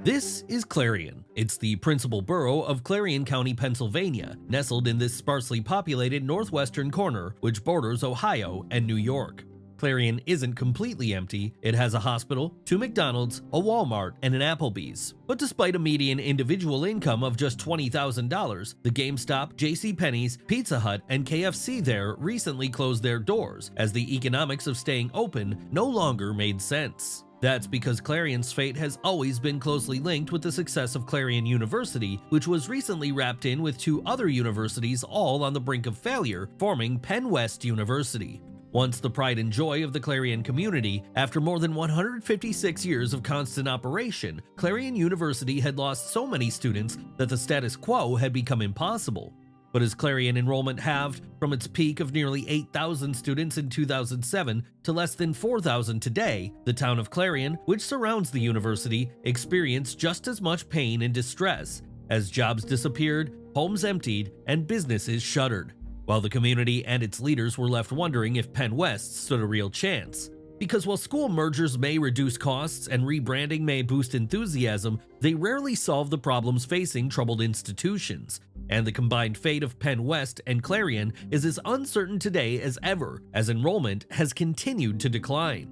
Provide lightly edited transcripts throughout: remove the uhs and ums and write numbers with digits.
This is Clarion. It's the principal borough of Clarion County, Pennsylvania, nestled in this sparsely populated northwestern corner which borders Ohio and New York. Clarion isn't completely empty. It has a hospital, 2 McDonald's, a Walmart, and an Applebee's. But despite a median individual income of just $20,000, the GameStop, JCPenney's, Pizza Hut, and KFC there recently closed their doors as the economics of staying open no longer made sense. That's because Clarion's fate has always been closely linked with the success of Clarion University, which was recently wrapped in with 2 other universities all on the brink of failure, forming Penn West University. Once the pride and joy of the Clarion community, after more than 156 years of constant operation, Clarion University had lost so many students that the status quo had become impossible. But as Clarion enrollment halved from its peak of nearly 8,000 students in 2007 to less than 4,000 today, the town of Clarion, which surrounds the university, experienced just as much pain and distress as jobs disappeared, homes emptied, and businesses shuttered, while the community and its leaders were left wondering if Penn West stood a real chance. Because while school mergers may reduce costs and rebranding may boost enthusiasm, they rarely solve the problems facing troubled institutions. And the combined fate of Penn West and Clarion is as uncertain today as ever, as enrollment has continued to decline.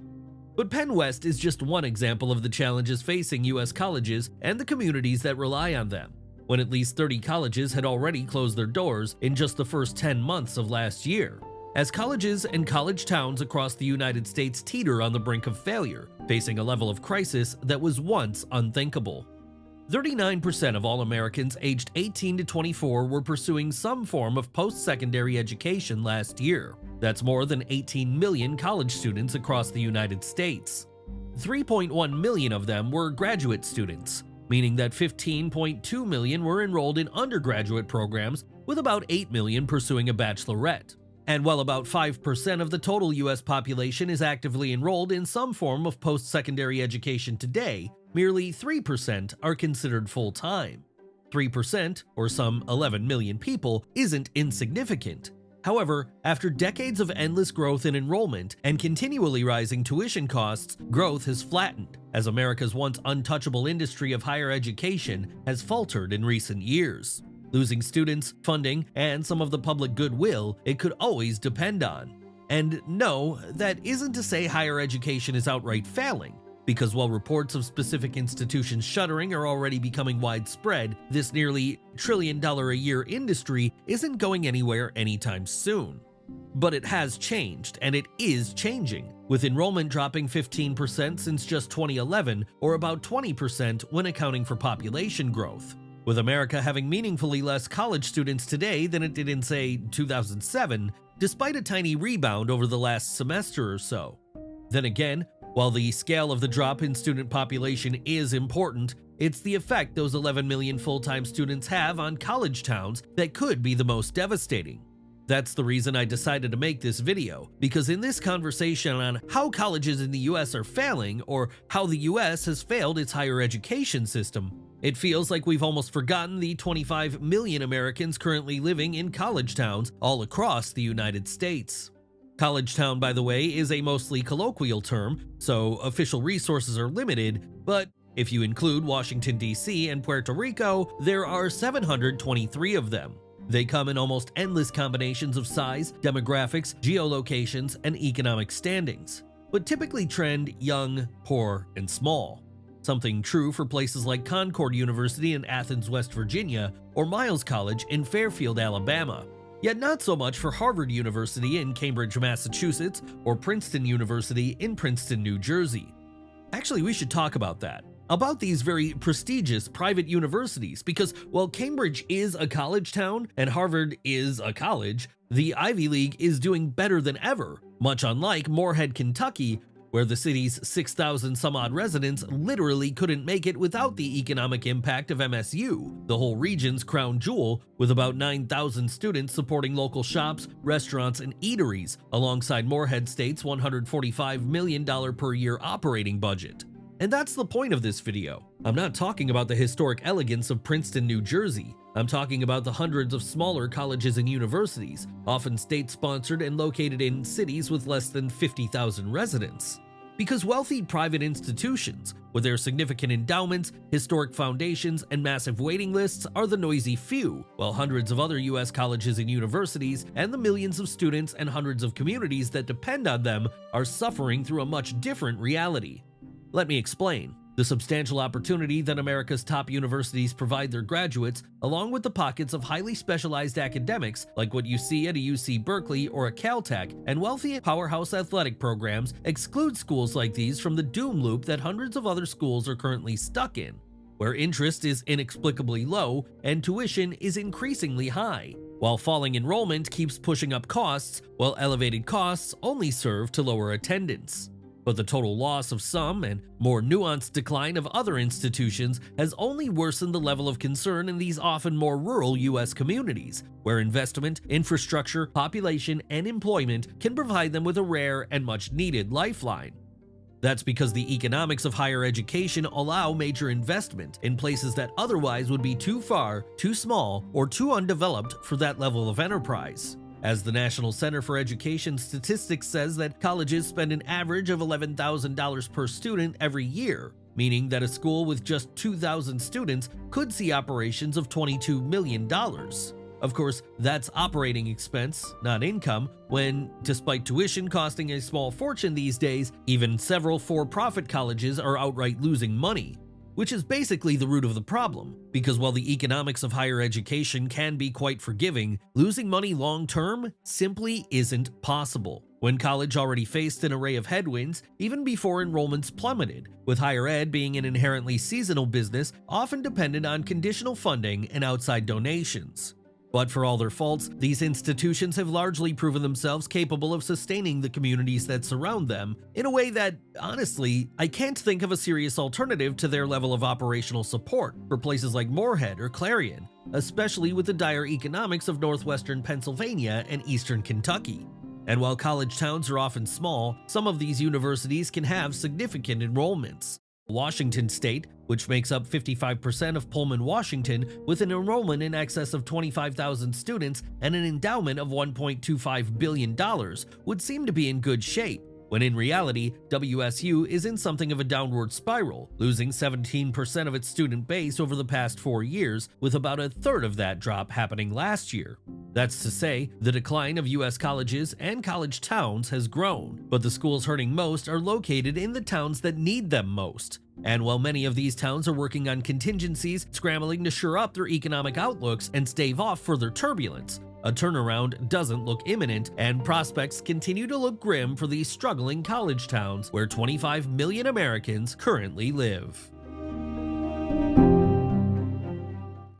But Penn West is just one example of the challenges facing U.S. colleges and the communities that rely on them, when at least 30 colleges had already closed their doors in just the first 10 months of last year, as colleges and college towns across the United States teeter on the brink of failure, facing a level of crisis that was once unthinkable. 39% of all Americans aged 18 to 24 were pursuing some form of post-secondary education last year. That's more than 18 million college students across the United States. 3.1 million of them were graduate students, meaning that 15.2 million were enrolled in undergraduate programs, with about 8 million pursuing a bachelorette. And while about 5% of the total U.S. population is actively enrolled in some form of post-secondary education today, merely 3% are considered full-time. 3%, or some 11 million people, isn't insignificant. However, after decades of endless growth in enrollment and continually rising tuition costs, growth has flattened, as America's once untouchable industry of higher education has faltered in recent years, losing students, funding, and some of the public goodwill it could always depend on. And no, that isn't to say higher education is outright failing, because while reports of specific institutions shuttering are already becoming widespread, this nearly $1 trillion a year industry isn't going anywhere anytime soon. But it has changed, and it is changing, with enrollment dropping 15% since just 2011, or about 20% when accounting for population growth, with America having meaningfully less college students today than it did in, say, 2007, despite a tiny rebound over the last semester or so. Then again, while the scale of the drop in student population is important, it's the effect those 11 million full-time students have on college towns that could be the most devastating. That's the reason I decided to make this video, because in this conversation on how colleges in the US are failing, or how the US has failed its higher education system, it feels like we've almost forgotten the 25 million Americans currently living in college towns all across the United States. College town, by the way, is a mostly colloquial term, so official resources are limited, but if you include Washington, D.C. and Puerto Rico, there are 723 of them. They come in almost endless combinations of size, demographics, geolocations, and economic standings, but typically trend young, poor, and small. Something true for places like Concord University in Athens, West Virginia, or Miles College in Fairfield, Alabama. Yet not so much for Harvard University in Cambridge, Massachusetts, or Princeton University in Princeton, New Jersey. Actually, we should talk about that. About these very prestigious private universities, because while Cambridge is a college town and Harvard is a college, the Ivy League is doing better than ever, much unlike Moorhead, Kentucky, where the city's 6,000 some odd residents literally couldn't make it without the economic impact of MSU, the whole region's crown jewel, with about 9,000 students supporting local shops, restaurants, and eateries, alongside Moorhead State's $145 million per year operating budget. And that's the point of this video. I'm not talking about the historic elegance of Princeton, New Jersey. I'm talking about the hundreds of smaller colleges and universities, often state-sponsored and located in cities with less than 50,000 residents. Because wealthy private institutions, with their significant endowments, historic foundations, and massive waiting lists, are the noisy few, while hundreds of other U.S. colleges and universities, and the millions of students and hundreds of communities that depend on them, are suffering through a much different reality. Let me explain. The substantial opportunity that America's top universities provide their graduates, along with the pockets of highly specialized academics like what you see at a UC Berkeley or a Caltech, and wealthy powerhouse athletic programs, exclude schools like these from the doom loop that hundreds of other schools are currently stuck in, where interest is inexplicably low and tuition is increasingly high, while falling enrollment keeps pushing up costs, while elevated costs only serve to lower attendance. But the total loss of some and more nuanced decline of other institutions has only worsened the level of concern in these often more rural U.S. communities, where investment, infrastructure, population, and employment can provide them with a rare and much-needed lifeline. That's because the economics of higher education allow major investment in places that otherwise would be too far, too small, or too undeveloped for that level of enterprise. As the National Center for Education Statistics says that colleges spend an average of $11,000 per student every year, meaning that a school with just 2,000 students could see operations of $22 million. Of course, that's operating expense, not income, when, despite tuition costing a small fortune these days, even several for-profit colleges are outright losing money. Which is basically the root of the problem, because while the economics of higher education can be quite forgiving, losing money long-term simply isn't possible. When college already faced an array of headwinds, even before enrollments plummeted, with higher ed being an inherently seasonal business often dependent on conditional funding and outside donations. But for all their faults, these institutions have largely proven themselves capable of sustaining the communities that surround them in a way that, honestly, I can't think of a serious alternative to their level of operational support for places like Moorhead or Clarion, especially with the dire economics of northwestern Pennsylvania and eastern Kentucky. And while college towns are often small, some of these universities can have significant enrollments. Washington State, which makes up 55% of Pullman, Washington, with an enrollment in excess of 25,000 students and an endowment of $1.25 billion, would seem to be in good shape, when in reality, WSU is in something of a downward spiral, losing 17% of its student base over the past 4 years, with about a third of that drop happening last year. That's to say, the decline of U.S. colleges and college towns has grown, but the schools hurting most are located in the towns that need them most. And while many of these towns are working on contingencies, scrambling to shore up their economic outlooks and stave off further turbulence, a turnaround doesn't look imminent, and prospects continue to look grim for these struggling college towns where 25 million Americans currently live.